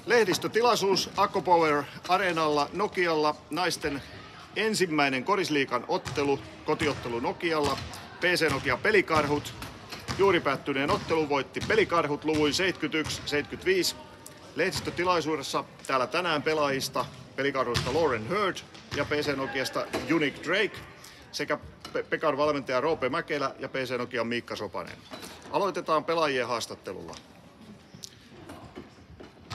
Lehdistötilaisuus Akko Power Areenalla Nokialla. Naisten ensimmäinen korisliigan ottelu, kotiottelu Nokialla. PC Nokia Pelikarhut. Juuri päättyneen ottelun voitti Pelikarhut luvuin 71-75. Lehdistötilaisuudessa täällä tänään pelaajista Pelikarhuista Lauren Hurd ja PC Nokiasta Unique Drake sekä Pekan valmentaja Roope Mäkelä ja PC Nokian Miikka Sopanen. Aloitetaan pelaajien haastattelulla.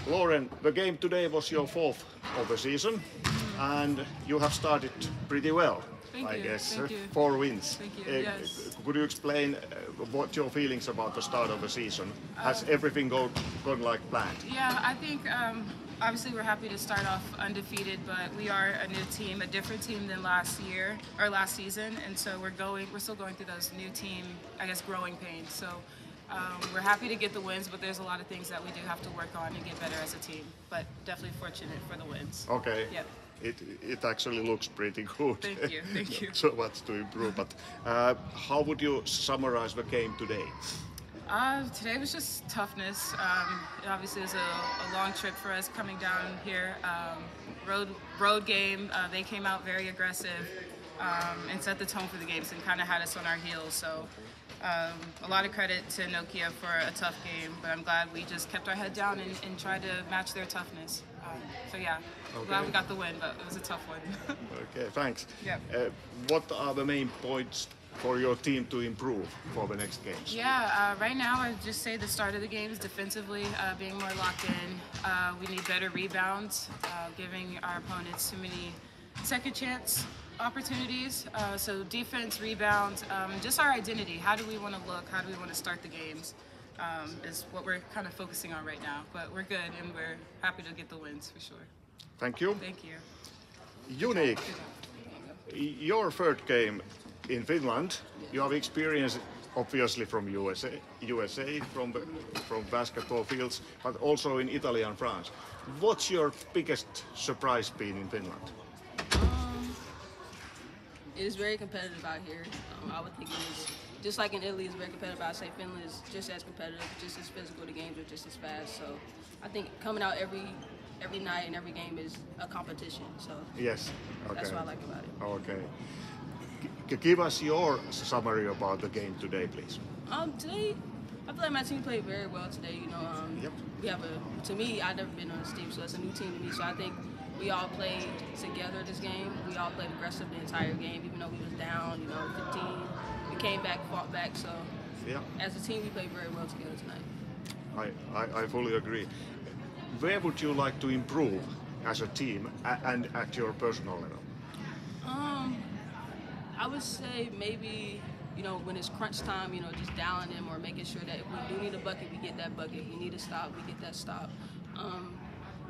Lauren, the game today was your fourth of the season and you have started pretty well. I guess. Thank you. 4 wins. Thank you. Yes. Could you explain what your feelings about the start of the season? Has everything gone like planned? Yeah, I think obviously we're happy to start off undefeated, but we are a new team, a different team than last year or last season, and so we're still going through those new team, I guess, growing pains. So we're happy to get the wins, but there's a lot of things that we do have to work on and get better as a team. But definitely fortunate for the wins. Okay. Yep. It actually looks pretty good. Thank you. Thank you. So much to improve. But how would you summarize the game today? Today was just toughness. It obviously was a long trip for us coming down here. Road game. They came out very aggressive and set the tone for the games and kind of had us on our heels. So a lot of credit to Nokia for a tough game, but I'm glad we just kept our head down and tried to match their toughness. So yeah, okay. Glad we got the win, but it was a tough one. Okay, thanks. Yep. What are the main points for your team to improve for the next games? Yeah, right now I'd just say the start of the games defensively, being more locked in. We need better rebounds, giving our opponents too many second chance opportunities. So defense, rebounds, just our identity. How do we want to look? How do we want to start the games? Is what we're kind of focusing on right now. But we're good and we're happy to get the wins for sure. Thank you. Thank you. Unique, your third game in Finland. You have experience obviously from USA from basketball fields, but also in Italy and France. What's your biggest surprise been in Finland? It is very competitive out here. I would think it is, just like in Italy, it's very competitive. I'd say Finland is just as competitive, just as physical. The games are just as fast. So I think coming out every night and every game is a competition. So yes, okay. That's what I like about it. Okay. Give us your summary about the game today, please. Today, I feel like my team played very well today. You know, Yep. we have to me, I've never been on this team, so it's a new team to me. So I think we all played together this game. We all played aggressive the entire game, even though we was down, 15. We came back, fought back. So Yeah. as a team, we played very well together tonight. I fully agree. Where would you like to improve as a team and at your personal level? I would say maybe, when it's crunch time, just dialing them or making sure that if we do need a bucket, we get that bucket. If we need a stop, we get that stop.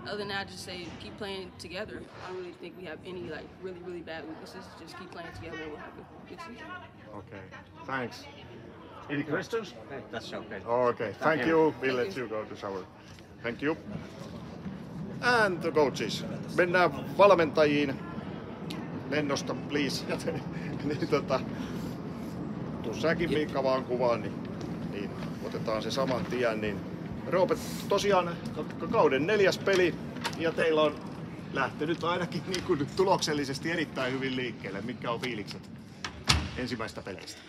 Other than that, I just say keep playing together. I don't really think we have any really, really bad weaknesses. Just keep playing together and we'll have a good season. Okay, thanks. Any questions? That's okay. Okay, thank you. We'll let you go to shower. Thank you. And the coaches. Mennään valmentajiin. Lennosta, please. Tuossakin Miikka vaan kuvaan, niin otetaan se saman tien. Niin Roope, tosiaan kauden 4. peli ja teillä on lähtenyt ainakin niin kuin tuloksellisesti erittäin hyvin liikkeelle. Mitkä on fiilikset ensimmäistä peleistä?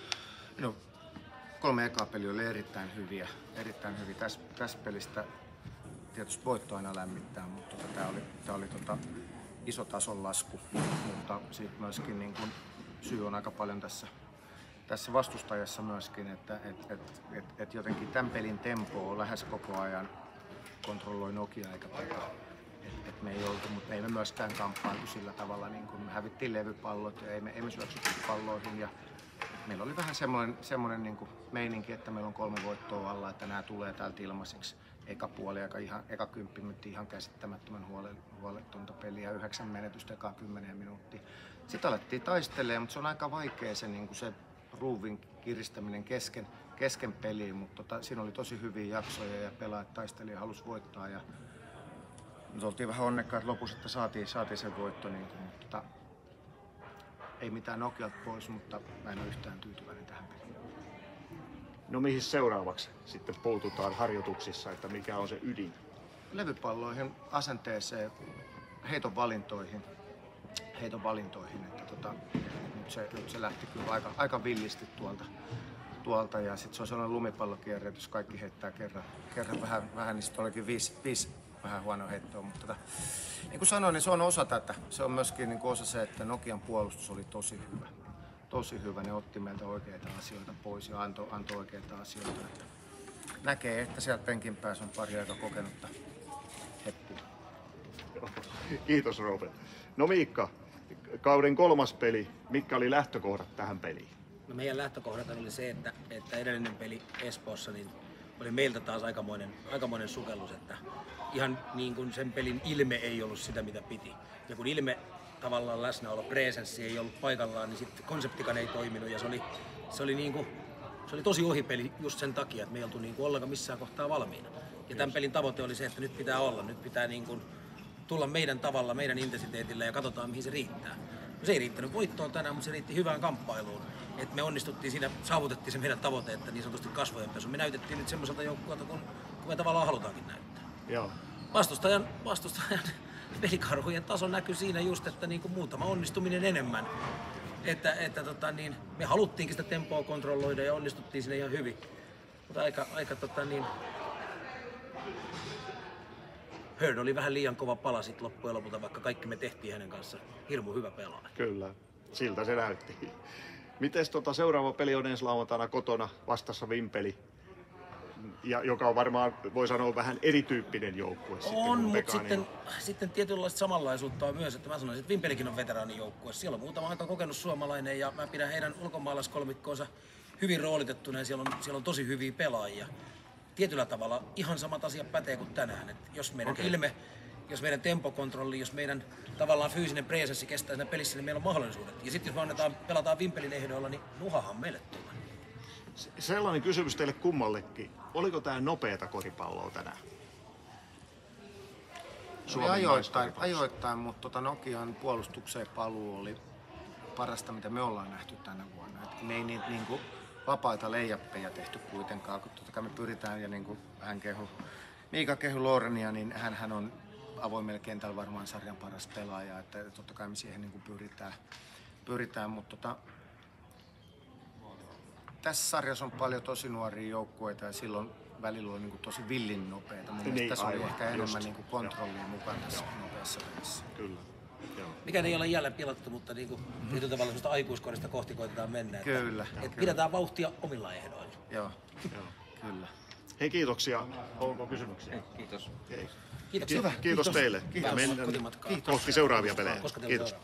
No, 3 ekaa peliä oli erittäin hyviä. Tästä pelistä tietysti voitto aina lämmittää, mutta tää oli iso tason lasku. Mutta siitä myöskin niin kun syy on aika paljon tässä vastustajassa myöskin, että jotenkin tämän pelin tempo on lähes koko ajan kontrolloi Nokia eikä Pekka. Me ei oltu, mutta ei me myöskään kamppailtu sillä tavalla, niin kun me hävittiin levypallot ja ei me syöksytty palloihin. Ja meillä oli vähän semmoinen niin kuin meininki, että meillä on 3 voittoa alla, että nämä tulee täältä ilmaiseksi. Eka 10 minuuttia ihan käsittämättömän huoletonta peliä, 9 menetystä eka 10 minuuttia. Sitten alettiin taistelemaan, mutta se on aika vaikea se ruuvin kiristäminen kesken peliin, mutta siinä oli tosi hyviä jaksoja ja pelaajat taisteli ja halusi voittaa. Ja nyt oltiin vähän onnekkaat lopussa, että saatiin sen voitto, mutta ei mitään Nokialta pois, mutta mä en ole yhtään tyytyväinen tähän peliin. No mihin seuraavaksi sitten puututaan harjoituksissa, että mikä on se ydin? levypalloihin, asenteeseen, heiton valintoihin. Että nyt se lähti kyllä aika villisti tuolta ja sitten se on sellainen lumipallokierre, että jos kaikki heittää kerran vähän niin sitten olikin viisi vähän huonoa heittoa, mutta niin kuin sanoin, niin se on osa tätä. Se on myöskin niin kuin osa se, että Nokian puolustus oli tosi hyvä. Ne otti meiltä oikeita asioita pois ja antoi oikeita asioita. Että näkee, että sieltä penkin päässä on pari aika kokenutta heppua. Kiitos Roope. No Miikka, kauden 3. peli. Mitkä oli lähtökohdat tähän peliin? No meidän lähtökohdat oli se, että edellinen peli Espoossa niin oli meiltä taas aikamoinen sukellus, että ihan niin kuin sen pelin ilme ei ollut sitä mitä piti. Ja kun ilme tavallaan läsnäolo, presenssi ei ollut paikallaan, niin sitten konseptikaan ei toiminut ja se oli tosi ohipeli just sen takia, että me ei oltu niin kuin ollenkaan missään kohtaa valmiina. Ja tämän pelin tavoite oli se, että nyt pitää niin kuin tulla meidän tavalla, meidän intensiteetillä ja katsotaan mihin se riittää. No se ei riittänyt voittoon tänään, mutta se riitti hyvään kamppailuun. Et me onnistuttiin siinä, saavutettiin se meidän tavoite, että niin sanotusti kasvojenpesu. Me näytettiin nyt semmoiselta joukkueelta, kun me tavallaan halutaankin näyttää. Joo. Vastustajan pelikarhujen taso näkyy siinä just, että niin kuin muutama onnistuminen enemmän. Että me haluttiinkin sitä tempoa kontrolloida ja onnistuttiin siinä ihan hyvin. Mutta Hurd oli vähän liian kova pala sit loppujen lopulta, vaikka kaikki me tehtiin hänen kanssaan. Hirmu hyvä pelaaja. Kyllä, siltä se näytti. Mites seuraava peli on ensi lauantaina kotona vastassa Vimpeli, joka on varmaan, voi sanoa, vähän erityyppinen joukkue. On, mutta sitten tietynlaista samanlaisuutta on myös, että mä sanoisin, että Vimpelikin on veteraanijoukkue. Siellä on muutama aika kokenut suomalainen ja mä pidän heidän ulkomaalaiskolmikkoonsa hyvin roolitettuna ja siellä on tosi hyviä pelaajia. Tietyllä tavalla ihan samat asiat pätee kuin tänään. Että jos meidän ilme, jos meidän tempokontrolli, jos meidän tavallaan fyysinen presenssi kestää siinä pelissä, niin meillä on mahdollisuudet. Ja sitten jos me pelataan Vimpelin ehdoilla, niin nuhahan meille tulee. Sellainen kysymys teille kummallekin. Oliko tämä nopeata koripalloa tänään? Ajoittain, mutta Nokian puolustukseen paluu oli parasta, mitä me ollaan nähty tänä vuonna. Et me ei niitä niinku vapaita leijappeja tehty kuitenkaan, kun totta kai me pyritään, ja niin kuin Miika kehu Lorenia, niin hän on avoimella kentällä varmaan sarjan paras pelaaja, että totta kai me siihen niin kuin pyritään, mutta tässä sarjassa on paljon tosi nuoria joukkueita ja silloin välillä on niin kuin tosi villin nopeita. Mun mielestä tässä oli ehkä enemmän niin kuin kontrollia mukana tässä nopeassa pelissä. Kyllä. Mikä ei ole jälleen pilattu, mutta niin kuin tietyllä tavalla sellaista aikuiskorista kohti koitetaan mennä. Kyllä. Että pidetään vauhtia omilla ehdoilla. Joo, kyllä. Hei, kiitoksia. Onko kysymyksiä? Kiitos. Hei. Kiitoksia. Kiitos teille. Kiitos. Mennään kohti seuraavia pelejä. Kiitos. Kiitos.